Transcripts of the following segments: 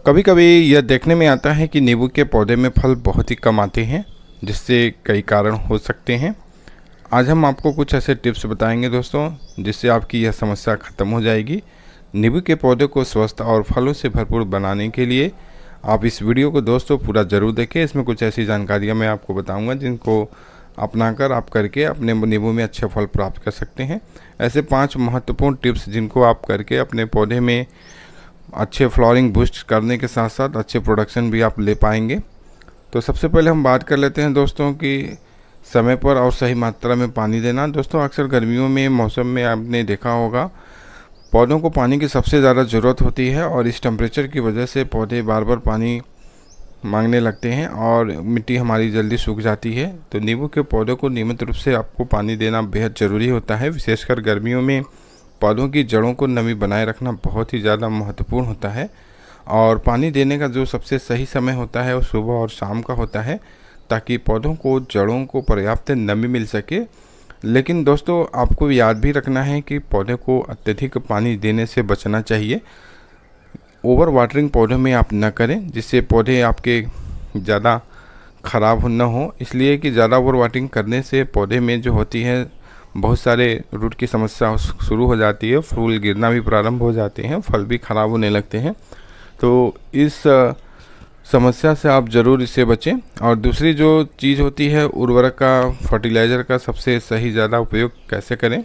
कभी कभी यह देखने में आता है कि नींबू के पौधे में फल बहुत ही कम आते हैं, जिससे कई कारण हो सकते हैं। आज हम आपको कुछ ऐसे टिप्स बताएंगे दोस्तों, जिससे आपकी यह समस्या ख़त्म हो जाएगी। नींबू के पौधे को स्वस्थ और फलों से भरपूर बनाने के लिए आप इस वीडियो को दोस्तों पूरा ज़रूर देखें। इसमें कुछ ऐसी जानकारियाँ मैं आपको बताऊँगा जिनको अपनाकर आप करके अपने नींबू में अच्छे फल प्राप्त कर सकते हैं। ऐसे 5 महत्वपूर्ण टिप्स जिनको आप करके अपने पौधे में अच्छे फ्लावरिंग बूस्ट करने के साथ साथ अच्छे प्रोडक्शन भी आप ले पाएंगे। तो सबसे पहले हम बात कर लेते हैं दोस्तों कि समय पर और सही मात्रा में पानी देना। दोस्तों अक्सर गर्मियों में मौसम में आपने देखा होगा पौधों को पानी की सबसे ज़्यादा ज़रूरत होती है और इस टेम्परेचर की वजह से पौधे बार बार पानी मांगने लगते हैं और मिट्टी हमारी जल्दी सूख जाती है। तो नींबू के पौधों को नियमित रूप से आपको पानी देना बेहद ज़रूरी होता है। विशेषकर गर्मियों में पौधों की जड़ों को नमी बनाए रखना बहुत ही ज़्यादा महत्वपूर्ण होता है और पानी देने का जो सबसे सही समय होता है वो सुबह और शाम का होता है, ताकि पौधों को जड़ों को पर्याप्त नमी मिल सके। लेकिन दोस्तों आपको याद भी रखना है कि पौधे को अत्यधिक पानी देने से बचना चाहिए। ओवर वाटरिंग पौधों में आप न करें, जिससे पौधे आपके ज़्यादा ख़राब न हो। इसलिए कि ज़्यादा ओवर वाटरिंग करने से पौधे में जो होती है बहुत सारे रूट की समस्या शुरू हो जाती है, फूल गिरना भी प्रारंभ हो जाते हैं, फल भी ख़राब होने लगते हैं। तो इस समस्या से आप ज़रूर इससे बचें। और दूसरी जो चीज़ होती है उर्वरक का, फर्टिलाइज़र का सबसे सही ज़्यादा उपयोग कैसे करें।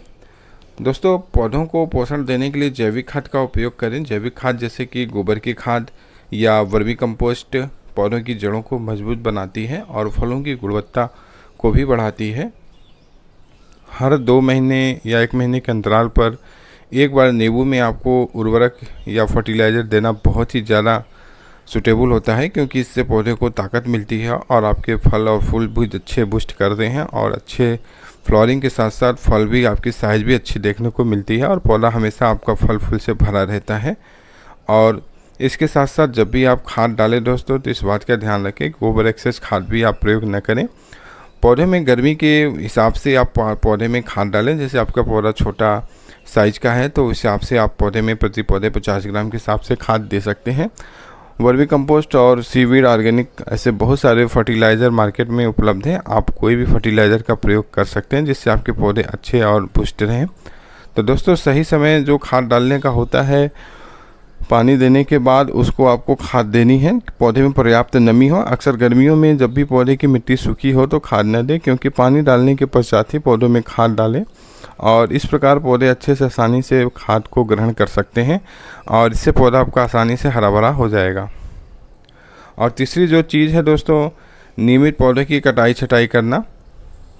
दोस्तों पौधों को पोषण देने के लिए जैविक खाद का उपयोग करें। जैविक खाद जैसे कि गोबर की खाद या वर्मी कंपोस्ट पौधों की जड़ों को मजबूत बनाती है और फलों की गुणवत्ता को भी बढ़ाती है। हर 2 महीने या 1 महीने के अंतराल पर एक बार नींबू में आपको उर्वरक या फर्टिलाइज़र देना बहुत ही ज़्यादा सूटेबल होता है, क्योंकि इससे पौधे को ताकत मिलती है और आपके फल और फूल भी अच्छे बूस्ट करते हैं और अच्छे फ्लावरिंग के साथ साथ फल भी आपकी साइज़ भी अच्छी देखने को मिलती है और पौधा हमेशा आपका फल फूल से भरा रहता है। और इसके साथ साथ जब भी आप खाद डालें दोस्तों, तो इस बात का ध्यान रखें कि ओवर एक्सेस खाद भी आप प्रयोग न करें। पौधे में गर्मी के हिसाब से आप पौधे में खाद डालें। जैसे आपका पौधा छोटा साइज का है तो उस हिसाब से आप पौधे में प्रति पौधे 50 ग्राम के हिसाब से खाद दे सकते हैं। वर्मी कंपोस्ट और सीवीड ऑर्गेनिक ऐसे बहुत सारे फर्टिलाइज़र मार्केट में उपलब्ध हैं। आप कोई भी फर्टिलाइज़र का प्रयोग कर सकते हैं जिससे आपके पौधे अच्छे और पुष्ट रहें। तो दोस्तों सही समय जो खाद डालने का होता है, पानी देने के बाद उसको आपको खाद देनी है, पौधे में पर्याप्त नमी हो। अक्सर गर्मियों में जब भी पौधे की मिट्टी सूखी हो तो खाद न दें, क्योंकि पानी डालने के पश्चात ही पौधों में खाद डालें और इस प्रकार पौधे अच्छे से आसानी से खाद को ग्रहण कर सकते हैं और इससे पौधा आपका आसानी से हरा भरा हो जाएगा। और तीसरी जो चीज़ है दोस्तों, नियमित पौधे की कटाई छटाई करना।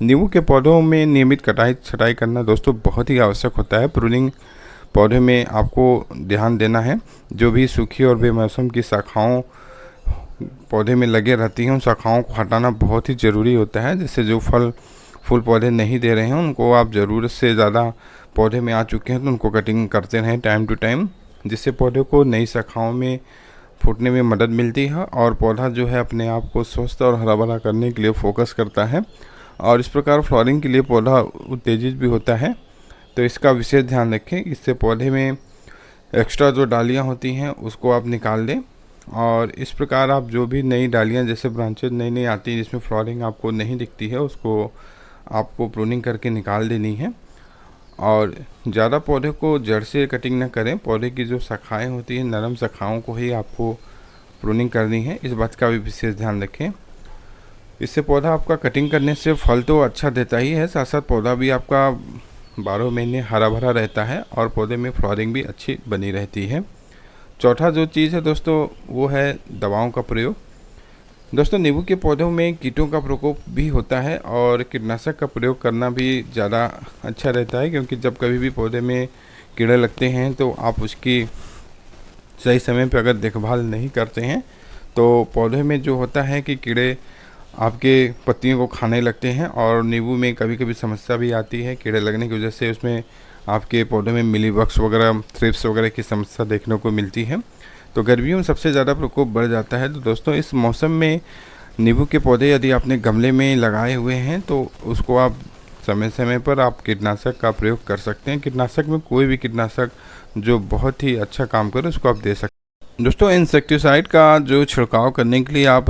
नींबू के पौधों में नियमित कटाई छटाई करना दोस्तों बहुत ही आवश्यक होता है। प्रूनिंग पौधे में आपको ध्यान देना है। जो भी सूखी और बेमौसम की शाखाओं पौधे में लगे रहती हैं, उन शाखाओं को हटाना बहुत ही ज़रूरी होता है। जिससे जो फूल पौधे नहीं दे रहे हैं उनको आप ज़रूरत से ज़्यादा पौधे में आ चुके हैं तो उनको कटिंग करते रहें टाइम टू टाइम, जिससे पौधे को नई शाखाओं में फूटने में मदद मिलती है और पौधा जो है अपने आप को स्वस्थ और हरा भरा करने के लिए फोकस करता है और इस प्रकार फ्लावरिंग के लिए पौधा उत्तेजित भी होता है। तो इसका विशेष ध्यान रखें। इससे पौधे में एक्स्ट्रा जो डालियाँ होती हैं उसको आप निकाल दें और इस प्रकार आप जो भी नई डालियाँ जैसे ब्रांचेज नई नई आती हैं जिसमें फ्लावरिंग आपको नहीं दिखती है, उसको आपको प्रूनिंग करके निकाल देनी है। और ज़्यादा पौधे को जड़ से कटिंग न करें। पौधे की जो शाखाएँ होती हैं, नरम शाखाओं को ही आपको प्रूनिंग करनी है, इस बात का भी विशेष ध्यान रखें। इससे पौधा आपका कटिंग करने से फल तो अच्छा देता ही है, साथ साथ पौधा भी आपका 12 महीने हरा भरा रहता है और पौधे में फ्लावरिंग भी अच्छी बनी रहती है। चौथा जो चीज़ है दोस्तों वो है दवाओं का प्रयोग। दोस्तों नींबू के पौधों में कीटों का प्रकोप भी होता है और कीटनाशक का प्रयोग करना भी ज़्यादा अच्छा रहता है, क्योंकि जब कभी भी पौधे में कीड़े लगते हैं तो आप उसकी सही समय पर अगर देखभाल नहीं करते हैं तो पौधे में जो होता है कि कीड़े आपके पत्तियों को खाने लगते हैं और नींबू में कभी कभी समस्या भी आती है कीड़े लगने की वजह से। उसमें आपके पौधों में मिलीबग्स वगैरह, थ्रिप्स वगैरह की समस्या देखने को मिलती है। तो गर्मियों में सबसे ज़्यादा प्रकोप बढ़ जाता है। तो दोस्तों इस मौसम में नींबू के पौधे यदि आपने गमले में लगाए हुए हैं तो उसको आप समय समय पर आप कीटनाशक का प्रयोग कर सकते हैं। कीटनाशक में कोई भी कीटनाशक जो बहुत ही अच्छा काम करे उसको आप दे सकते हैं। दोस्तों इंसेक्टिसाइड का जो छिड़काव करने के लिए आप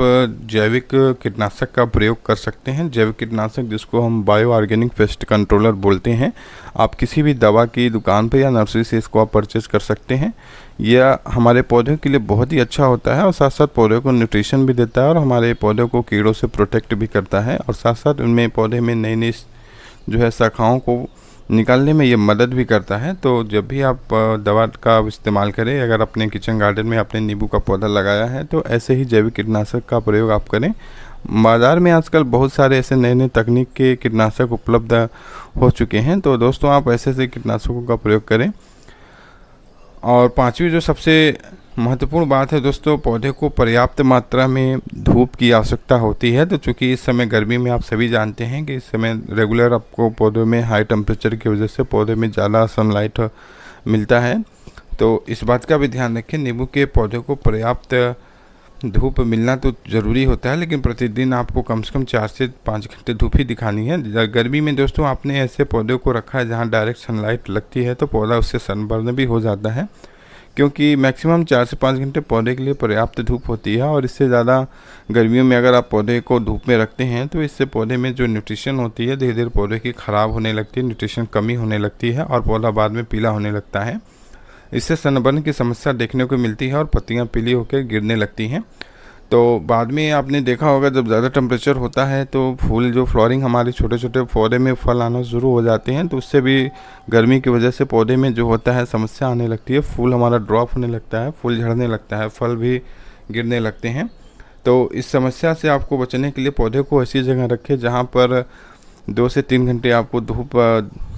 जैविक कीटनाशक का प्रयोग कर सकते हैं। जैविक कीटनाशक जिसको हम बायो ऑर्गेनिक पेस्ट कंट्रोलर बोलते हैं, आप किसी भी दवा की दुकान पर या नर्सरी से इसको आप परचेज़ कर सकते हैं। यह हमारे पौधों के लिए बहुत ही अच्छा होता है और साथ साथ पौधों को न्यूट्रिशन भी देता है और हमारे पौधों को कीड़ों से प्रोटेक्ट भी करता है और साथ साथ उनमें पौधे में नई नई जो है शाखाओं को निकालने में ये मदद भी करता है। तो जब भी आप दवा का इस्तेमाल करें, अगर अपने किचन गार्डन में आपने नींबू का पौधा लगाया है तो ऐसे ही जैविक कीटनाशक का प्रयोग आप करें। बाज़ार में आजकल बहुत सारे ऐसे नए नए तकनीक के कीटनाशक उपलब्ध हो चुके हैं, तो दोस्तों आप ऐसे ऐसे कीटनाशकों का प्रयोग करें। और पांचवी जो सबसे महत्वपूर्ण बात है दोस्तों, पौधे को पर्याप्त मात्रा में धूप की आवश्यकता होती है। तो चूँकि इस समय गर्मी में आप सभी जानते हैं कि इस समय रेगुलर आपको पौधों में हाई टेम्परेचर की वजह से पौधे में ज़्यादा सनलाइट मिलता है, तो इस बात का भी ध्यान रखें। नींबू के पौधे को पर्याप्त धूप मिलना तो ज़रूरी होता है, लेकिन प्रतिदिन आपको कम से कम 4 से 5 घंटे धूप ही दिखानी है। गर्मी में दोस्तों आपने ऐसे पौधों को रखा है जहाँ डायरेक्ट सनलाइट लगती है, तो पौधा उससे सनबर्न भी हो जाता है, क्योंकि मैक्सिमम 4 से 5 घंटे पौधे के लिए पर्याप्त धूप होती है। और इससे ज़्यादा गर्मियों में अगर आप पौधे को धूप में रखते हैं तो इससे पौधे में जो न्यूट्रिशन होती है धीरे धीरे पौधे की ख़राब होने लगती है, न्यूट्रिशन कमी होने लगती है और पौधा बाद में पीला होने लगता है। इससे सनबर्न की समस्या देखने को मिलती है और पत्तियाँ पीली होकर गिरने लगती हैं। तो बाद में आपने देखा होगा जब ज़्यादा टेम्परेचर होता है तो फूल जो फ्लोरिंग हमारे छोटे छोटे पौधे में फल आना शुरू हो जाते हैं, तो उससे भी गर्मी की वजह से पौधे में जो होता है समस्या आने लगती है, फूल हमारा ड्रॉप होने लगता है, फूल झड़ने लगता है, फल भी गिरने लगते हैं। तो इस समस्या से आपको बचने के लिए पौधे को ऐसी जगह रखें जहाँ पर 2 से 3 घंटे आपको धूप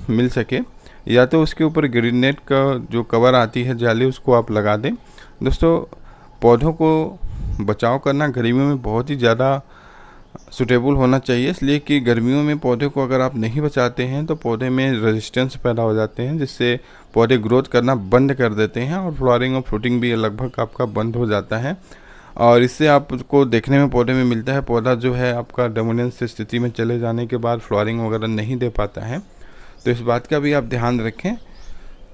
मिल सके, या तो उसके ऊपर ग्रीन नेट का जो कवर आती है जाली उसको आप लगा दें। दोस्तों पौधों को बचाव करना गर्मियों में बहुत ही ज़्यादा सूटेबल होना चाहिए, इसलिए कि गर्मियों में पौधे को अगर आप नहीं बचाते हैं तो पौधे में रेजिस्टेंस पैदा हो जाते हैं, जिससे पौधे ग्रोथ करना बंद कर देते हैं और फ्लावरिंग और फ्रूटिंग भी लगभग आपका बंद हो जाता है। और इससे आपको देखने में पौधे में मिलता है पौधा जो है आपका डोमिनेंस स्थिति में चले जाने के बाद फ्लावरिंग वगैरह नहीं दे पाता है। तो इस बात का भी आप ध्यान रखें।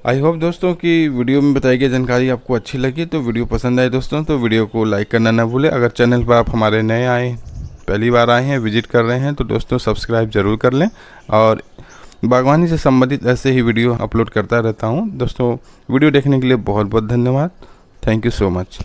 आई होप दोस्तों कि वीडियो में बताई गई जानकारी आपको अच्छी लगी। तो वीडियो पसंद आए दोस्तों तो वीडियो को लाइक करना ना भूलें। अगर चैनल पर आप हमारे नए आए, पहली बार आए हैं, विजिट कर रहे हैं, तो दोस्तों सब्सक्राइब ज़रूर कर लें। और बागवानी से संबंधित ऐसे ही वीडियो अपलोड करता रहता हूं। दोस्तों वीडियो देखने के लिए बहुत बहुत धन्यवाद। Thank you so much.